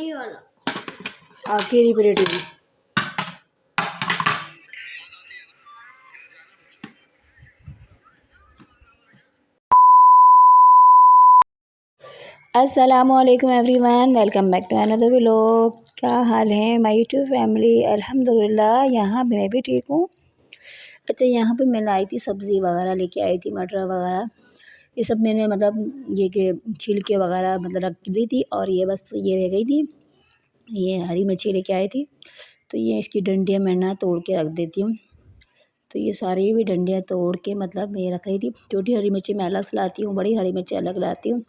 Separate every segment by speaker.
Speaker 1: आखिरी पीरियड की। अस्सलामुअलैकुम everyone, welcome back to another vlog. क्या हाल है माय यूट्यूब फैमिली? अल्हम्दुलिल्लाह यहाँ मैं भी ठीक हूँ। अच्छा, यहाँ पे मैं लाई थी सब्ज़ी वगैरह, लेके आई थी मटर वगैरह। ये सब मैंने मतलब ये के छिलके वगैरह मतलब रख ली थी, और ये बस ये रह गई थी। ये हरी मिर्ची लेके आई थी, तो ये इसकी डंडियाँ मैं ना तोड़ के रख देती हूँ। तो ये सारी भी डंडियाँ तोड़ के मतलब मैं रख रही थी। छोटी हरी मिर्ची मैं अलग से लाती हूँ, बड़ी हरी मिर्ची अलग लाती हूँ।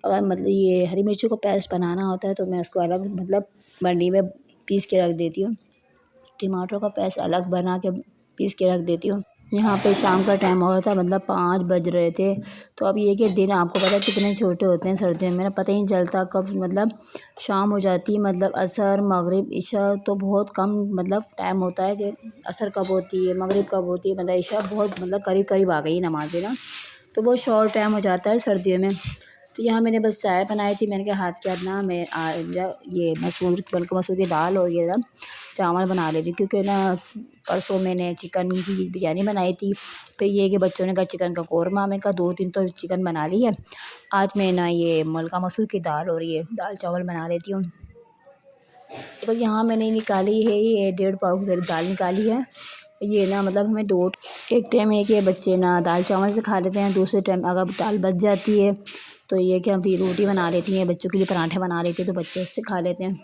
Speaker 1: अगर मतलब ये हरी मिर्ची को पेस्ट बनाना होता है तो मैं उसको अलग मतलब बर्नी में पीस के रख देती हूँ। टमाटर का पेस्ट अलग बना के पीस के रख देती हूँ। यहाँ पे शाम का टाइम हो रहा था, मतलब 5 बज रहे थे। तो अब ये कि दिन आपको पता है कितने छोटे होते हैं सर्दियों में ना, पता ही नहीं चलता कब मतलब शाम हो जाती है। मतलब असर मगरिब इशा तो बहुत कम मतलब टाइम होता है कि असर कब होती है मगरिब कब होती है, मतलब इशा बहुत मतलब करीब करीब आ गई नमाज़ें ना, तो बहुत शॉर्ट टाइम हो जाता है सर्दियों में। तो यहाँ मैंने बस चाय बनाई थी। मैंने कहा हाथ के हाथ ना मैं ये मसूर बल्कि मसूर की दाल और ये ना चावल बना लेती, क्योंकि ना परसों मैंने चिकन की बिरयानी बनाई थी। फिर ये कि बच्चों ने कहा चिकन का कौरमा, मैं कहा 2-3 तो चिकन बना ली है, आज मैं ना ये मलका मसूर की दाल और ये दाल चावल बना लेती हूँ। तो बस यहाँ मैंने निकाली है ये 1.5 पाव की करीब दाल निकाली है। ये ना मतलब हमें दो एक टाइम है कि बच्चे ना दाल चावल से खा लेते हैं, दूसरे टाइम अगर दाल बच जाती है तो ये कि अभी रोटी बना लेती हैं, बच्चों के लिए पराठे बना लेती हैं तो बच्चे उससे खा लेते हैं।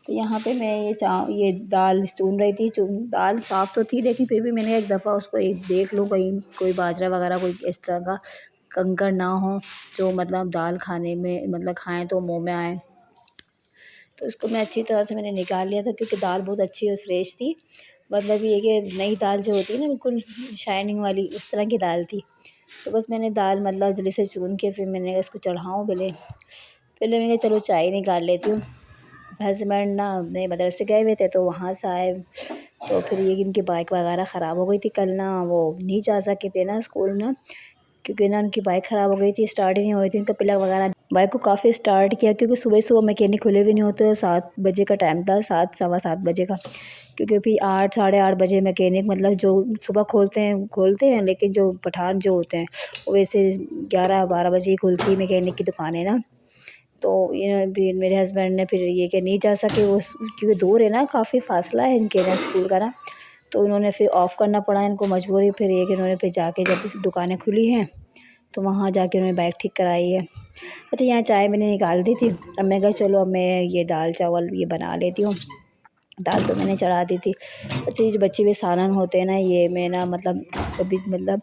Speaker 1: तो यहाँ पे मैं ये दाल चून रही थी। दाल साफ़ तो थी, लेकिन फिर भी मैंने एक दफ़ा उसको एक देख लूँ कहीं कोई बाजरा वगैरह कोई इस तरह का कंकड़ ना हो जो मतलब दाल खाने में मतलब खाएँ तो मुँह में आए। तो इसको मैं अच्छी तरह से मैंने निकाल लिया था, क्योंकि दाल बहुत अच्छी और फ्रेश थी। मतलब ये कि नई दाल जो होती है ना बिल्कुल शाइनिंग वाली, उस तरह की दाल थी। तो बस मैंने दाल मतलब जल्दी से चुन के फिर मैंने इसको चढ़ाऊँ पहले मैंने कहा चलो चाय निकाल लेती हूँ। हस्बैंड ना अपने मदरसे गए हुए थे, तो वहाँ से आए तो फिर ये इनकी बाइक वगैरह ख़राब हो गई थी। कल ना वो नहीं जा सके थे ना स्कूल ना, क्योंकि ना उनकी बाइक ख़राब हो गई थी, स्टार्ट ही नहीं हो रही थी। उनका प्लग वगैरह बाइक को काफ़ी स्टार्ट किया, क्योंकि सुबह सुबह मैकेनिक खुले भी नहीं होते। 7 बजे का टाइम था, 7 सवा 7 बजे का, क्योंकि फिर 8 साढ़े 8 बजे मैकेनिक मतलब जो सुबह खोलते हैं, लेकिन जो पठान जो होते हैं वो वैसे 11-12 बजे ही खुलती है मैकेनिक की दुकानें ना। तो ये भी मेरे हस्बैंड ने फिर ये कि नहीं जा सके वो, क्योंकि दूर है ना, काफ़ी फासला है इनके ना स्कूल का ना, तो उन्होंने फिर ऑफ़ करना पड़ा इनको मजबूरी। फिर ये कि उन्होंने फिर जाके जब दुकानें खुली हैं तो वहाँ जाके उन्होंने बाइक ठीक कराई है। अच्छा, यहाँ चाय मैंने निकाल दी थी। अब मैं कहा चलो अब मैं ये दाल चावल ये बना लेती हूँ। दाल तो मैंने चढ़ा दी थी। अच्छा, ये जो बचे हुए सालन होते हैं ना, ये मैं ना मतलब कभी मतलब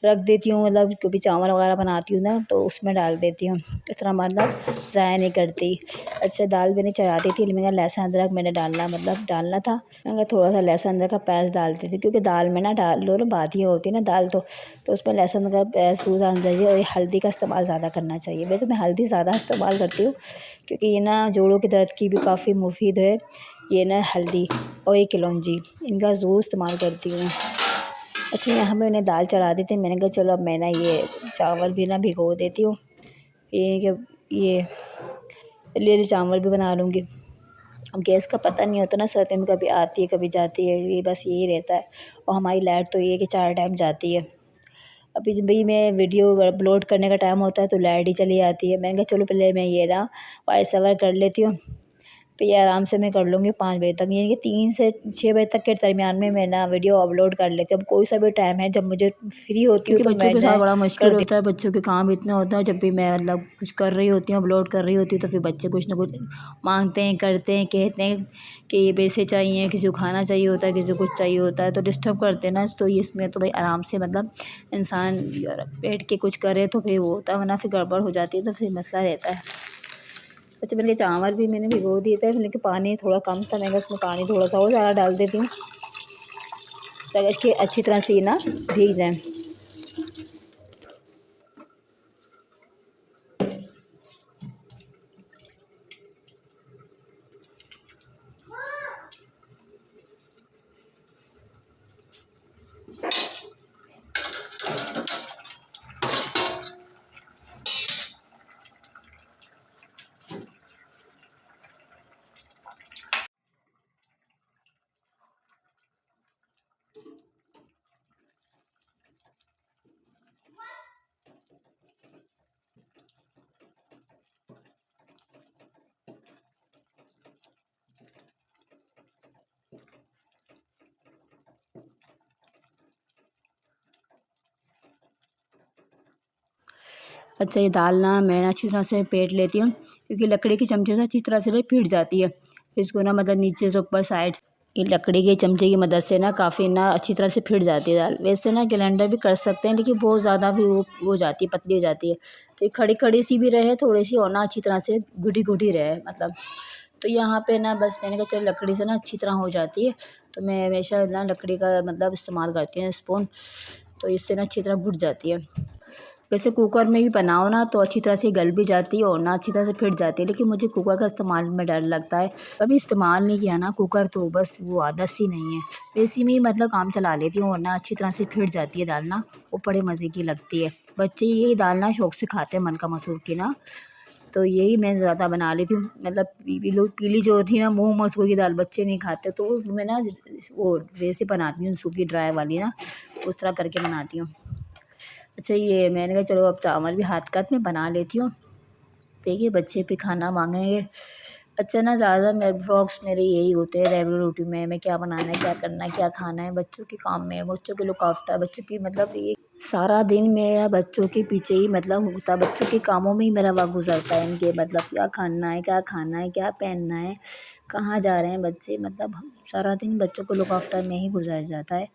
Speaker 1: रख देती हूँ, मतलब कभी चावल वगैरह बनाती हूँ ना तो उसमें डाल देती हूँ, इस तरह मतलब ज़ाया नहीं करती। अच्छा, दाल मैंने चढ़ा दी थी। मैंने लहसुन अदरक मैंने डालना था। मैंने थोड़ा सा लहसुन अदरक का पेस्ट डालती थी, क्योंकि दाल में ना डाल लो ना बादियाँ होती है ना दाल, तो उसमें लहसुन का पेस्ट यूज़ आना चाहिए, और ये हल्दी का इस्तेमाल ज़्यादा करना चाहिए। वैसे मैं हल्दी ज़्यादा इस्तेमाल करती हूँ, क्योंकि ये ना जोड़ों के दर्द की भी काफ़ी मुफीद है। ये ना हल्दी और ये कलौंजी इनका ज़रूर इस्तेमाल करती हूँ। अच्छा, यहाँ मैंने दाल चढ़ा दी थी। मैंने कहा चलो अब मैं ना ये चावल भी ना भिगो देती हूँ। ये कि ये लिए चावल भी बना लूँगी। अब गैस का पता नहीं होता ना, सर्दी में कभी आती है कभी जाती है, ये बस यही रहता है। और हमारी लाइट तो ये है कि 4 टाइम जाती है। अभी जब भी मैं वीडियो अपलोड करने का टाइम होता है तो लाइट ही चली जाती है। मैंने कहा चलो पहले मैं ये ना वॉइस ओवर कर लेती हूँ, तो ये आराम से मैं कर लूँगी 5 बजे तक, यानी कि 3 से 6 बजे तक के दरमियान में मैं ना वीडियो अपलोड कर लेती हूँ। अब कोई सा भी टाइम है जब मुझे फ्री होती हूँ,
Speaker 2: क्योंकि
Speaker 1: तो
Speaker 2: बच्चों
Speaker 1: मैं
Speaker 2: के साथ
Speaker 1: ना
Speaker 2: बड़ा मुश्किल
Speaker 1: कर दी।
Speaker 2: होता है, बच्चों के काम इतने होते हैं। जब भी मैं मतलब कुछ कर रही होती हूँ, अपलोड कर रही होती हूँ, तो फिर बच्चे कुछ ना कुछ मांगते हैं, करते हैं, कहते हैं कि ये पैसे चाहिए, किसी को खाना चाहिए होता है, किसी को कुछ चाहिए होता है, तो डिस्टर्ब करते हैं ना। तो इसमें तो भाई आराम से मतलब इंसान बैठ के कुछ करे तो फिर वो होता है, वरना फिर गड़बड़ हो जाती है, तो फिर मसला रहता है। अच्छा, मैंने चावल भी मैंने भिगो दिए थे, लेकिन पानी थोड़ा कम था। मैं उसमें पानी थोड़ा सा और ज़्यादा डाल देती हूँ, ताकि इसकी अच्छी तरह से ना भीग जाए। अच्छा, ये दाल ना मैं अच्छी तरह से फेंट लेती हूँ, क्योंकि लकड़ी के चमचे से अच्छी तरह से फिट जाती है। इसको ना मतलब नीचे से ऊपर साइड, ये लकड़ी के चमचे की मदद से ना काफ़ी ना अच्छी तरह से फिट जाती है दाल। वैसे ना ग्राइंडर भी कर सकते हैं, लेकिन बहुत ज़्यादा भी वो हो जाती है, पतली हो जाती है। तो ये खड़ी खड़ी सी भी रहे थोड़ी सी, और ना अच्छी तरह से घुटी घुटी रहे मतलब। तो यहाँ पे ना बस मैंने कहा चलो लकड़ी से ना अच्छी तरह हो जाती है, तो मैं हमेशा ना लकड़ी का मतलब इस्तेमाल करती हूँ स्पून, तो इससे ना अच्छी तरह घुट जाती है। वैसे कुकर में भी बनाओ ना तो अच्छी तरह से गल भी जाती है और ना अच्छी तरह से फिट जाती है, लेकिन मुझे कुकर का इस्तेमाल में डर लगता है। कभी इस्तेमाल नहीं किया ना कुकर, तो बस वो आदत सी नहीं है। वैसे में ही मतलब काम चला लेती हूँ और ना अच्छी तरह से फिट जाती है दाल ना, वो बड़े मज़े की लगती है। बच्चे यही दाल ना शौक से खाते हैं, मन का मसूर की ना, तो यही मैं ज़्यादा बना लेती हूँ। मतलब पीली जो होती है ना मूँग मसूर की दाल, बच्चे नहीं खाते, तो मैं ना वो वैसे बनाती हूँ, सूखी ड्राई वाली ना, उस तरह करके बनाती हूँ। अच्छा, ये मैंने कहा चलो अब चावल भी हाथ कट में बना लेती हूँ, देखिए बच्चे भी खाना मांगेंगे। अच्छा ना, ज़्यादा मेरे व्लॉग्स मेरे यही होते हैं रेगुलर रूटीन में, हमें क्या बनाना है, क्या करना है, क्या खाना है, बच्चों के काम में, बच्चों के लुक आफ्टर, बच्चों की मतलब ये सारा दिन मेरा बच्चों के पीछे ही मतलब होता है। बच्चों के कामों में ही मेरा वक्त गुजरता है, इनके मतलब क्या खाना है, क्या खाना है, क्या पहनना है, कहाँ जा रहे हैं बच्चे, मतलब सारा दिन बच्चों को लुक आफ्टर में ही गुजर जाता है।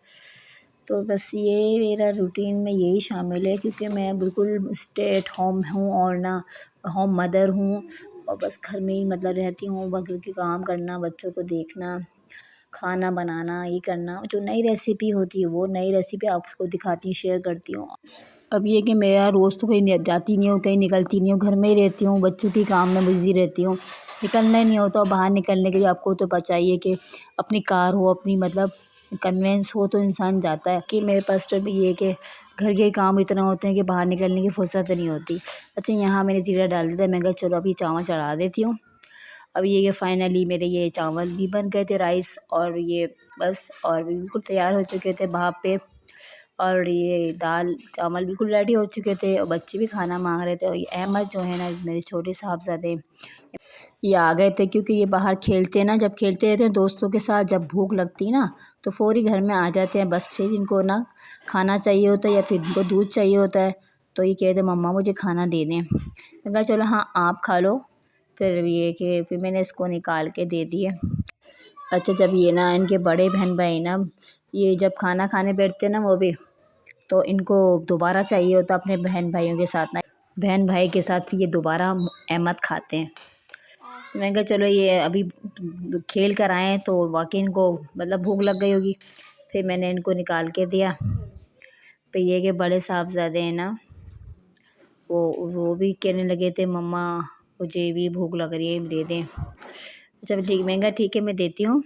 Speaker 2: तो बस ये मेरा रूटीन में यही शामिल है, क्योंकि मैं बिल्कुल स्टे एट होम हूँ और ना होम मदर हूँ, और बस घर में ही मतलब रहती हूँ। बाकी के काम करना, बच्चों को देखना, खाना बनाना, ये करना, जो नई रेसिपी होती है वो नई रेसिपी आपको दिखाती हूँ, शेयर करती हूँ। अब ये कि मेरा रोज़ तो कहीं जाती नहीं हूँ, कहीं निकलती नहीं हूँ, घर में ही रहती हूँ, बच्चों के काम में बिज़ी रहती हूँ, निकलना ही नहीं होता। बाहर निकलने के लिए आपको तो पता ही है कि अपनी कार हो, अपनी मतलब कन्वेंस हो तो इंसान जाता है। कि मेरे पास तो भी ये कि घर के काम इतना होते हैं कि बाहर निकलने की फुर्सत नहीं होती। अच्छा, यहाँ मैंने ज़ीरा डाल दिया था, मैं कहा चलो अभी चावल चढ़ा देती हूँ। अब ये फाइनली मेरे ये चावल भी बन गए थे, राइस, और ये बस और बिल्कुल तैयार हो चुके थे भाप पे, और ये दाल चावल बिल्कुल रेडी हो चुके थे, और बच्चे भी खाना मांग रहे थे। और ये अहमद जो है ना, मेरे छोटे साहबज़ादे, ये आ गए थे, क्योंकि ये बाहर खेलते हैं ना, जब खेलते रहते हैं दोस्तों के साथ, जब भूख लगती है ना तो फ़ौरी घर में आ जाते हैं। बस फिर इनको ना खाना चाहिए होता है या फिर इनको दूध चाहिए होता है, तो ये कहते हैं मम्मा मुझे खाना दे दें। मैंने कहा चलो हाँ आप खा लो। फिर ये कि फिर मैंने इसको निकाल के दे दिए। अच्छा, जब ये ना इनके बड़े बहन भाई ना, ये जब खाना खाने बैठते हैं ना वो भी, तो इनको दोबारा चाहिए होता अपने बहन भाइयों के साथ ना, बहन भाई के साथ फिर ये दोबारा अहमद खाते हैं। मैंने कहा चलो ये अभी खेल कर आए हैं तो वाकई इनको मतलब भूख लग गई होगी, फिर मैंने इनको निकाल के दिया। तो ये कि बड़े साहबज़ादे हैं ना, वो भी कहने लगे थे मम्मा मुझे भी भूख लग रही है, दे दें। अच्छा ठीक, मैंने कहा ठीक है मैं देती हूँ।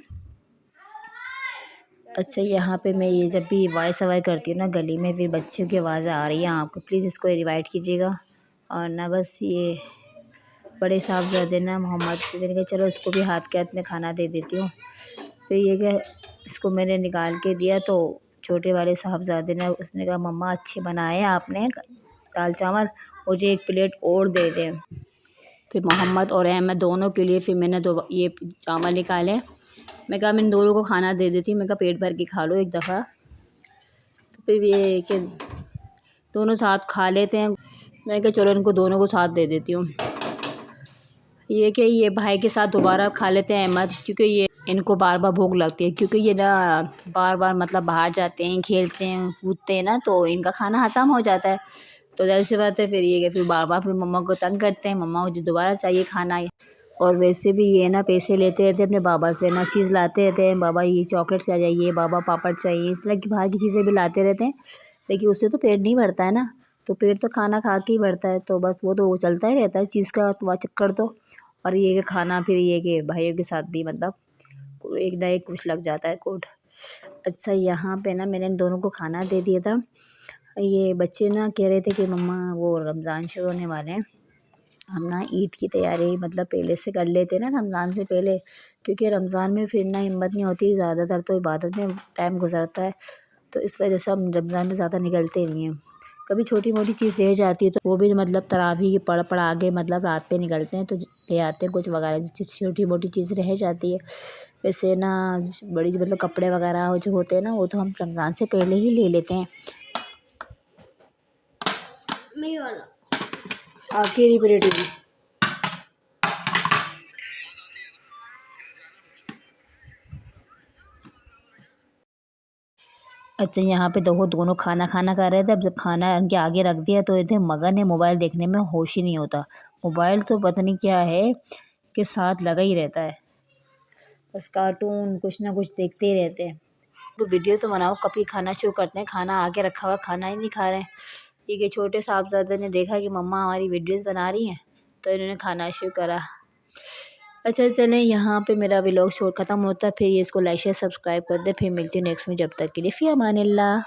Speaker 2: अच्छा, यहाँ पे मैं ये जब भी वॉइस ओवर करती हूँ ना गली में, फिर बच्चों की आवाज़ें आ रही हैं आपको, प्लीज़ इसको रिवाइड कीजिएगा। और ना बस ये बड़े साहबज़ादे ना मोहम्मद, मैंने कहा चलो इसको भी हाथ के हाथ में खाना दे देती हूँ। फिर ये कि इसको मैंने निकाल के दिया, तो छोटे वाले साहबज़ादे ने उसने कहा मम्मा अच्छे बनाए आपने दाल चावल, मुझे एक प्लेट और दे दें। फिर मोहम्मद और अहमद दोनों के लिए फिर मैंने दो ये चावल निकाले। मैं कहा मैं इन दोनों को खाना दे देती हूँ, मैं कहा पेट भर के खा लो एक दफ़ा। तो फिर ये कि दोनों साथ खा लेते हैं। मैं कहा चलो इनको दोनों को साथ दे देती हूँ। ये कि ये भाई के साथ दोबारा खा लेते हैं अहमद, क्योंकि ये इनको बार बार भूख लगती है, क्योंकि ये ना बार बार मतलब बाहर जाते हैं, खेलते हैं, कूदते हैं ना, तो इनका खाना हज़म हो जाता है। तो ज़ाहिर सी बात है फिर ये कि फिर बार बार फिर मम्मा को तंग करते हैं, मम्मा मुझे दोबारा चाहिए खाना। और वैसे भी ये ना पैसे लेते रहते अपने बाबा से, ना चीज़ लाते रहते हैं, बाबा ये चॉकलेट चाहिए, बाबा पापड़ चाहिए, इस तरह की बाहर की चीज़ें भी लाते रहते हैं। लेकिन उससे तो पेट नहीं भरता है ना, तो पेट तो खाना खा के ही भरता है, तो बस वो तो चलता ही रहता है चीज़ का तो चक्कर तो। और ये कि खाना फिर ये कि भाइयों के साथ भी मतलब एक ना एक कुछ लग जाता है कोड। अच्छा, यहाँ पे ना मैंने इन दोनों को खाना दे दिया था। ये बच्चे ना कह रहे थे कि मम्मा वो रमज़ान शुरू होने वाले हैं, हम ना ईद की तैयारी मतलब पहले से कर लेते हैं ना रमज़ान से पहले, क्योंकि रमज़ान में फिर ना हिम्मत नहीं होती, ज़्यादातर तो इबादत में टाइम गुजरता है, तो इस वजह से हम रमज़ान में ज़्यादा निकलते नहीं हैं। कभी छोटी मोटी चीज़ रह जाती है तो वो भी मतलब तरावी पढ़ा के मतलब रात पे निकलते हैं, तो ले आते हैं कुछ वगैरह, छोटी मोटी चीज़ रह जाती है। वैसे ना बड़ी मतलब कपड़े वगैरह जो होते हैं ना, वो तो हम रमज़ान से पहले ही ले लेते हैं।
Speaker 1: आखिरी पलटी।
Speaker 2: अच्छा, यहाँ पे दोनों खाना खाना खा रहे थे। अब जब खाना उनके आगे रख दिया तो इतने मगन है मोबाइल देखने में, होश ही नहीं होता। मोबाइल तो पता नहीं क्या है कि साथ लगा ही रहता है, बस कार्टून कुछ ना कुछ देखते ही रहते हैं। तो वीडियो तो बनाओ, कभी खाना शुरू करते हैं। खाना आगे रखा हुआ, खाना ही नहीं खा रहे हैं। ये छोटे साहबजादे ने देखा कि मम्मा हमारी वीडियोस बना रही हैं, तो इन्होंने खाना शुरू करा। अच्छा चलें, यहाँ पे मेरा व्लॉग शो ख़त्म होता है। फिर ये इसको लाइक शेयर सब्सक्राइब कर दे। फिर मिलती हूँ नेक्स्ट में, जब तक के लिए फ़ी अमानिल्लाह।